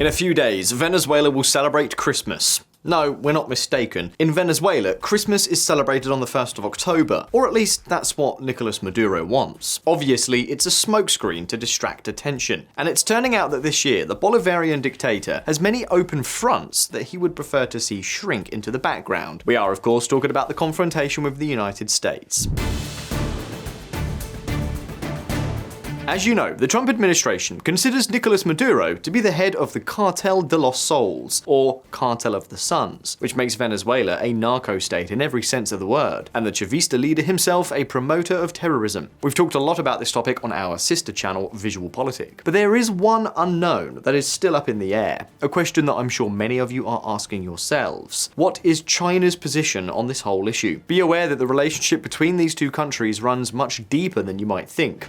In a few days, Venezuela will celebrate Christmas. No, we're not mistaken. In Venezuela, Christmas is celebrated on the 1st of October, or at least that's what Nicolas Maduro wants. Obviously, it's a smokescreen to distract attention, and it's turning out that this year, the Bolivarian dictator has many open fronts that he would prefer to see shrink into the background. We are, of course, talking about the confrontation with the United States. As you know, the Trump administration considers Nicolas Maduro to be the head of the Cartel de los Soles, or Cartel of the Suns, which makes Venezuela a narco-state in every sense of the word, and the Chavista leader himself a promoter of terrorism. We've talked a lot about this topic on our sister channel, Visualeconomik, but there is one unknown that is still up in the air, a question that I'm sure many of you are asking yourselves. What is China's position on this whole issue? Be aware that the relationship between these two countries runs much deeper than you might think.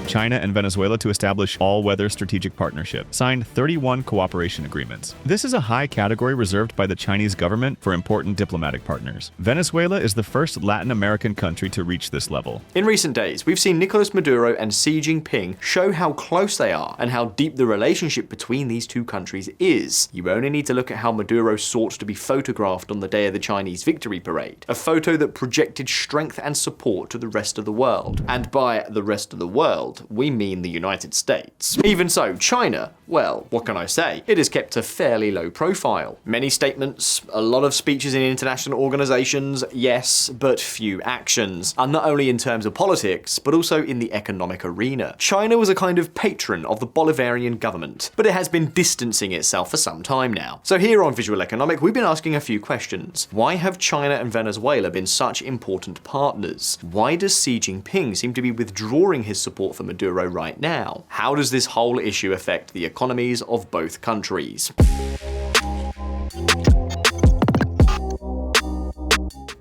China and Venezuela to establish all-weather strategic partnership, signed 31 cooperation agreements. This is a high category reserved by the Chinese government for important diplomatic partners. Venezuela is the first Latin American country to reach this level. In recent days, we've seen Nicolas Maduro and Xi Jinping show how close they are and how deep the relationship between these two countries is. You only need to look at how Maduro sought to be photographed on the day of the Chinese victory parade, a photo that projected strength and support to the rest of the world. And by the rest of the world, we mean the United States. Even so, China, well, what can I say? It has kept a fairly low profile. Many statements, a lot of speeches in international organizations, yes, but few actions. And not only in terms of politics, but also in the economic arena. China was a kind of patron of the Bolivarian government, but it has been distancing itself for some time now. So here on Visualeconomik, we've been asking a few questions. Why have China and Venezuela been such important partners? Why does Xi Jinping seem to be withdrawing his support for Maduro right now? How does this whole issue affect the economies of both countries?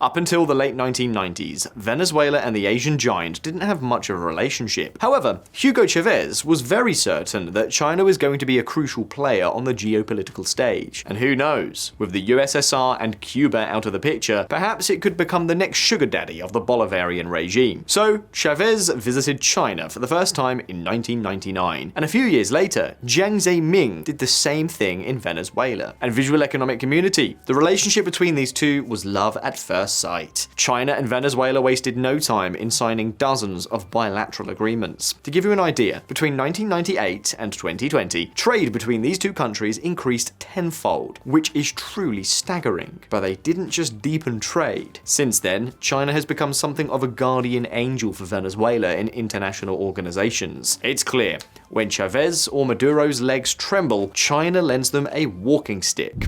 Up until the late 1990s, Venezuela and the Asian giant didn't have much of a relationship. However, Hugo Chavez was very certain that China was going to be a crucial player on the geopolitical stage. And who knows, with the USSR and Cuba out of the picture, perhaps it could become the next sugar daddy of the Bolivarian regime. So, Chavez visited China for the first time in 1999. And a few years later, Jiang Zemin did the same thing in Venezuela. And Visualeconomik community, the relationship between these two was love at first sight. China and Venezuela wasted no time in signing dozens of bilateral agreements. To give you an idea, between 1998 and 2020, trade between these two countries increased tenfold, which is truly staggering. But they didn't just deepen trade. Since then, China has become something of a guardian angel for Venezuela in international organizations. It's clear, when Chavez or Maduro's legs tremble, China lends them a walking stick.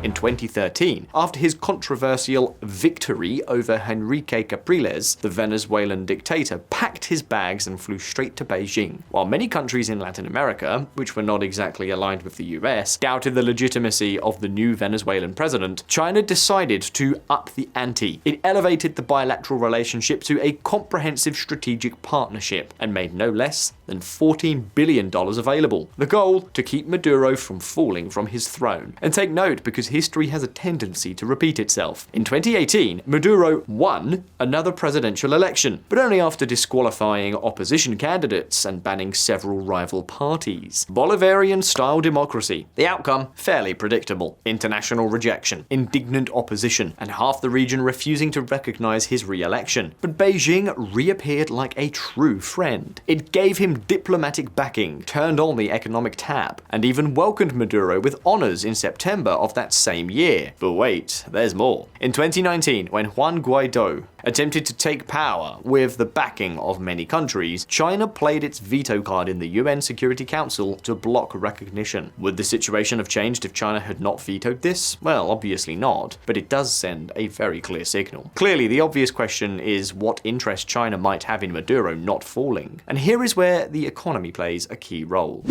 In 2013, after his controversial victory over Enrique Capriles, the Venezuelan dictator packed his bags and flew straight to Beijing. While many countries in Latin America, which were not exactly aligned with the US, doubted the legitimacy of the new Venezuelan president, China decided to up the ante. It elevated the bilateral relationship to a comprehensive strategic partnership and made no less than $14 billion available. The goal, to keep Maduro from falling from his throne. And take note, because history has a tendency to repeat itself. In 2018, Maduro won another presidential election, but only after disqualifying opposition candidates and banning several rival parties. Bolivarian-style democracy. The outcome, fairly predictable. International rejection, indignant opposition, and half the region refusing to recognize his re-election. But Beijing reappeared like a true friend. It gave him diplomatic backing, turned on the economic tap, and even welcomed Maduro with honors in September of that same year. But wait, there's more. In 2019, when Juan Guaido attempted to take power with the backing of many countries, China played its veto card in the UN Security Council to block recognition. Would the situation have changed if China had not vetoed this? Well, obviously not, but it does send a very clear signal. Clearly, the obvious question is what interest China might have in Maduro not falling. And here is where the economy plays a key role.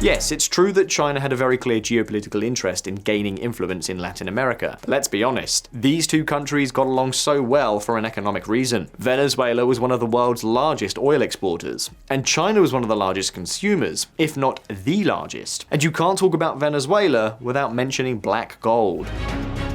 Yes, it's true that China had a very clear geopolitical interest in gaining influence in Latin America. But let's be honest, these two countries got along so well for an economic reason. Venezuela was one of the world's largest oil exporters, and China was one of the largest consumers, if not the largest. And you can't talk about Venezuela without mentioning black gold.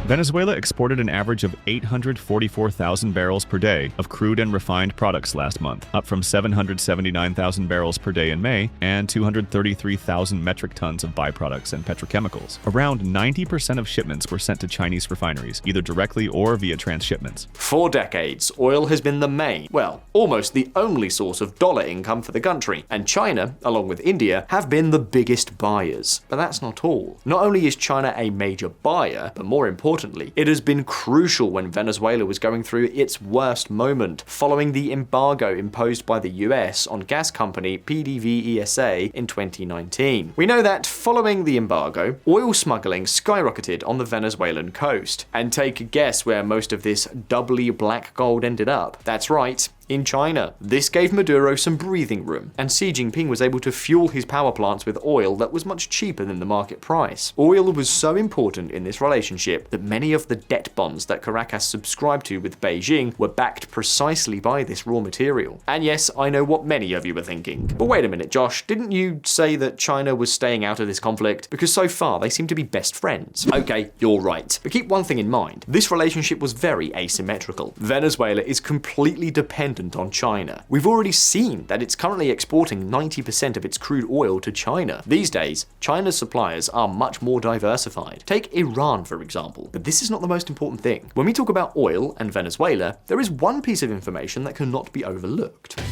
Venezuela exported an average of 844,000 barrels per day of crude and refined products last month, up from 779,000 barrels per day in May and 233,000 metric tons of byproducts and petrochemicals. Around 90% of shipments were sent to Chinese refineries, either directly or via transshipments. For decades, oil has been the main, well, almost the only source of dollar income for the country, and China, along with India, have been the biggest buyers. But that's not all. Not only is China a major buyer, but more importantly, it has been crucial when Venezuela was going through its worst moment, following the embargo imposed by the US on gas company PDVSA in 2019. We know that following the embargo, oil smuggling skyrocketed on the Venezuelan coast. And take a guess where most of this doubly black gold ended up. That's right, in China. This gave Maduro some breathing room, and Xi Jinping was able to fuel his power plants with oil that was much cheaper than the market price. Oil was so important in this relationship that many of the debt bonds that Caracas subscribed to with Beijing were backed precisely by this raw material. And yes, I know what many of you were thinking. But wait a minute, Josh, didn't you say that China was staying out of this conflict? Because so far they seem to be best friends. Okay, you're right. But keep one thing in mind. This relationship was very asymmetrical. Venezuela is completely dependent on China. We've already seen that it's currently exporting 90% of its crude oil to China. These days, China's suppliers are much more diversified. Take Iran, for example. But this is not the most important thing. When we talk about oil and Venezuela, there is one piece of information that cannot be overlooked.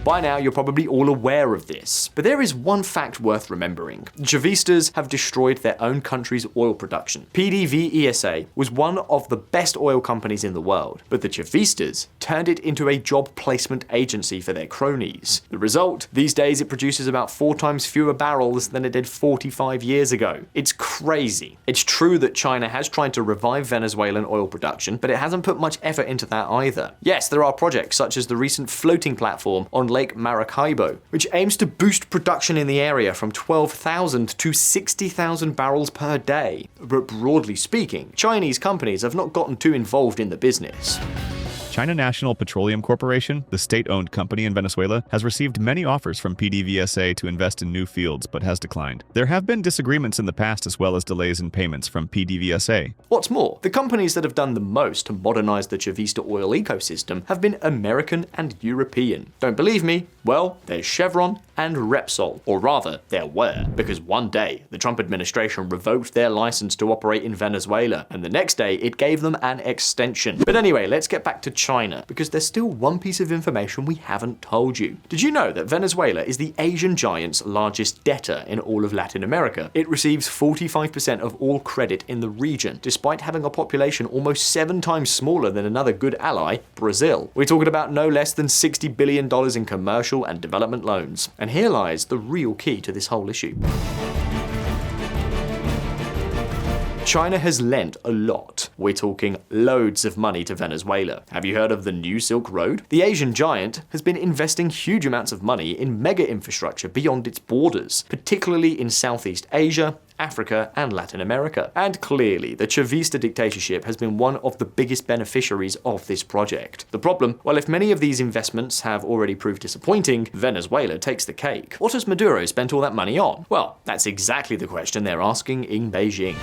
By now, you're probably all aware of this, but there is one fact worth remembering. Chavistas have destroyed their own country's oil production. PDVSA was one of the best oil companies in the world, but the Chavistas turned it into a job placement agency for their cronies. The result? These days it produces about 4 times fewer barrels than it did 45 years ago. It's crazy. It's true that China has tried to revive Venezuelan oil production, but it hasn't put much effort into that either. Yes, there are projects such as the recent floating platform on Lake Maracaibo, which aims to boost production in the area from 12,000 to 60,000 barrels per day. But broadly speaking, Chinese companies have not gotten too involved in the business. China National Petroleum Corporation, the state-owned company in Venezuela, has received many offers from PDVSA to invest in new fields, but has declined. There have been disagreements in the past as well as delays in payments from PDVSA. What's more, the companies that have done the most to modernize the Chavista oil ecosystem have been American and European. Don't believe me? Well, there's Chevron and Repsol, or rather, there were, because one day the Trump administration revoked their license to operate in Venezuela, and the next day it gave them an extension. But anyway, let's get back to China, because there's still one piece of information we haven't told you. Did you know that Venezuela is the Asian giant's largest debtor in all of Latin America? It receives 45% of all credit in the region, despite having a population almost 7 times smaller than another good ally, Brazil. We're talking about no less than $60 billion in commercial and development loans. And here lies the real key to this whole issue. China has lent a lot. We're talking loads of money to Venezuela. Have you heard of the New Silk Road? The Asian giant has been investing huge amounts of money in mega infrastructure beyond its borders, particularly in Southeast Asia, Africa, and Latin America. And clearly, the Chavista dictatorship has been one of the biggest beneficiaries of this project. The problem? Well, if many of these investments have already proved disappointing, Venezuela takes the cake. What has Maduro spent all that money on? Well, that's exactly the question they're asking in Beijing.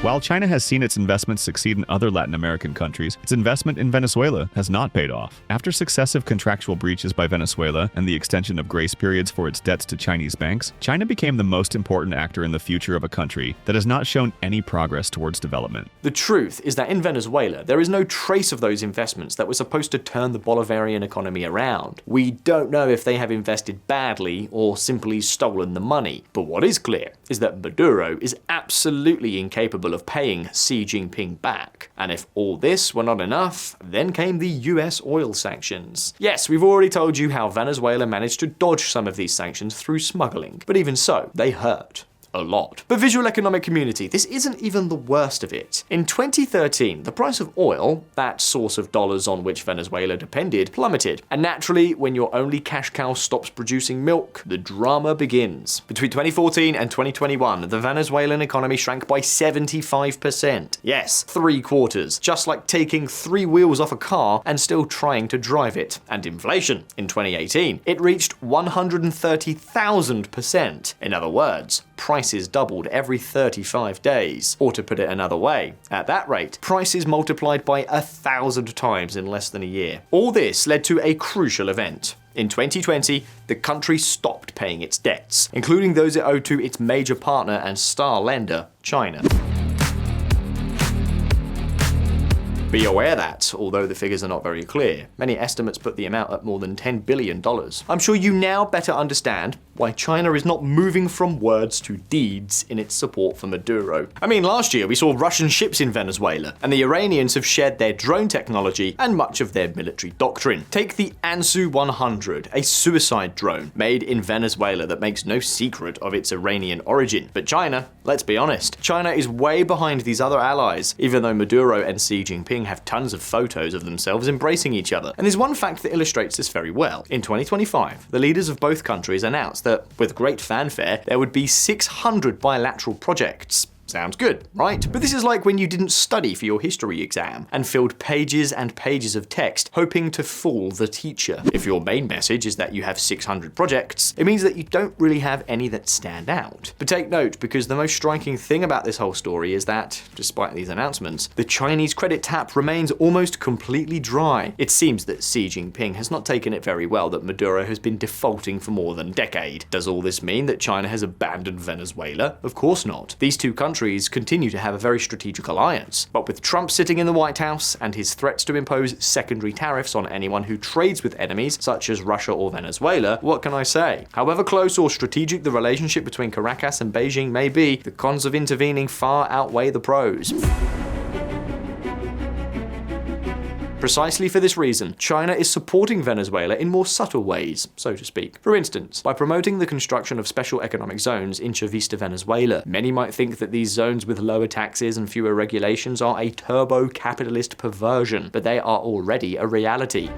While China has seen its investments succeed in other Latin American countries, its investment in Venezuela has not paid off. After successive contractual breaches by Venezuela and the extension of grace periods for its debts to Chinese banks, China became the most important actor in the future of a country that has not shown any progress towards development. The truth is that in Venezuela, there is no trace of those investments that were supposed to turn the Bolivarian economy around. We don't know if they have invested badly or simply stolen the money. But what is clear is that Maduro is absolutely incapable of paying Xi Jinping back. And if all this were not enough, then came the US oil sanctions. Yes, we've already told you how Venezuela managed to dodge some of these sanctions through smuggling, but even so, they hurt. A lot. But visual economic community, this isn't even the worst of it. In 2013, the price of oil, that source of dollars on which Venezuela depended, plummeted. And naturally, when your only cash cow stops producing milk, the drama begins. Between 2014 and 2021, the Venezuelan economy shrank by 75%. Yes, 3/4. Just like taking 3 wheels off a car and still trying to drive it. And inflation, in 2018, it reached 130,000%. In other words, prices doubled every 35 days. Or to put it another way, at that rate, prices multiplied by 1,000 times in less than a year. All this led to a crucial event. In 2020, the country stopped paying its debts, including those it owed to its major partner and star lender, China. Be aware that, although the figures are not very clear, many estimates put the amount at more than $10 billion. I'm sure you now better understand why China is not moving from words to deeds in its support for Maduro. I mean, last year we saw Russian ships in Venezuela, and the Iranians have shared their drone technology and much of their military doctrine. Take the Ansu 100, a suicide drone made in Venezuela that makes no secret of its Iranian origin. But China, let's be honest, China is way behind these other allies, even though Maduro and Xi Jinping have tons of photos of themselves embracing each other. And there's one fact that illustrates this very well. In 2025, the leaders of both countries announced that, with great fanfare, there would be 600 bilateral projects. Sounds good, right? But this is like when you didn't study for your history exam and filled pages and pages of text hoping to fool the teacher. If your main message is that you have 600 projects, it means that you don't really have any that stand out. But take note, because the most striking thing about this whole story is that, despite these announcements, the Chinese credit tap remains almost completely dry. It seems that Xi Jinping has not taken it very well that Maduro has been defaulting for more than a decade. Does all this mean that China has abandoned Venezuela? Of course not. These two countries continue to have a very strategic alliance. But with Trump sitting in the White House and his threats to impose secondary tariffs on anyone who trades with enemies such as Russia or Venezuela, what can I say? However close or strategic the relationship between Caracas and Beijing may be, the cons of intervening far outweigh the pros. Precisely for this reason, China is supporting Venezuela in more subtle ways, so to speak. For instance, by promoting the construction of special economic zones in Chavista, Venezuela. Many might think that these zones with lower taxes and fewer regulations are a turbo-capitalist perversion, but they are already a reality.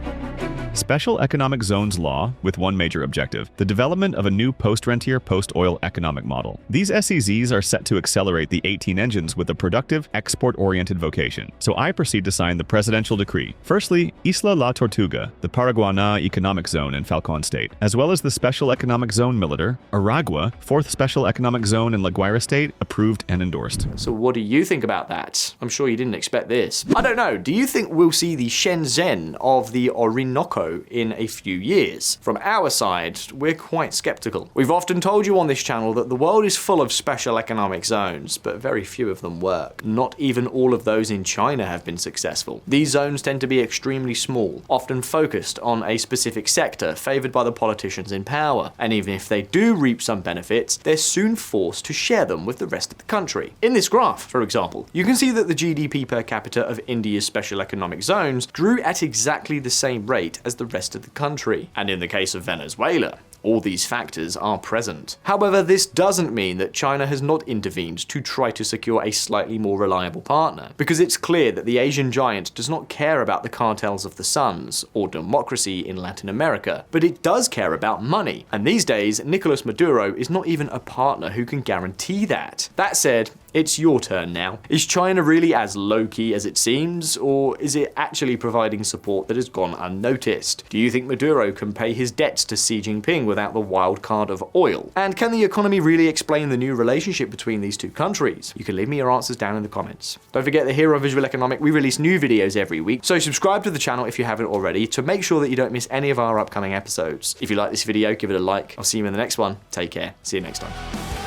Special Economic Zones Law, with one major objective, the development of a new post-rentier, post-oil economic model. These SEZs are set to accelerate the 18 engines with a productive, export-oriented vocation. So I proceed to sign the presidential decree. Firstly, Isla La Tortuga, the Paraguaná Economic Zone in Falcón State, as well as the Special Economic Zone Militar, Aragua, 4th Special Economic Zone in La Guaira State, approved and endorsed. So what do you think about that? I'm sure you didn't expect this. I don't know, do you think we'll see the Shenzhen of the Orinoco in a few years? From our side, we're quite skeptical. We've often told you on this channel that the world is full of special economic zones, but very few of them work. Not even all of those in China have been successful. These zones tend to be extremely small, often focused on a specific sector favored by the politicians in power, and even if they do reap some benefits, they're soon forced to share them with the rest of the country. In this graph, for example, you can see that the GDP per capita of India's special economic zones grew at exactly the same rate as the rest of the country. And in the case of Venezuela, all these factors are present. However, this doesn't mean that China has not intervened to try to secure a slightly more reliable partner, because it's clear that the Asian giant does not care about the cartels of the suns or democracy in Latin America, but it does care about money. And these days, Nicolas Maduro is not even a partner who can guarantee that. That said, it's your turn now. Is China really as low-key as it seems, or is it actually providing support that has gone unnoticed? Do you think Maduro can pay his debts to Xi Jinping without the wild card of oil? And can the economy really explain the new relationship between these two countries? You can leave me your answers down in the comments. Don't forget that here on Visualeconomik we release new videos every week, so subscribe to the channel if you haven't already to make sure that you don't miss any of our upcoming episodes. If you like this video, give it a like. I'll see you in the next one. Take care. See you next time.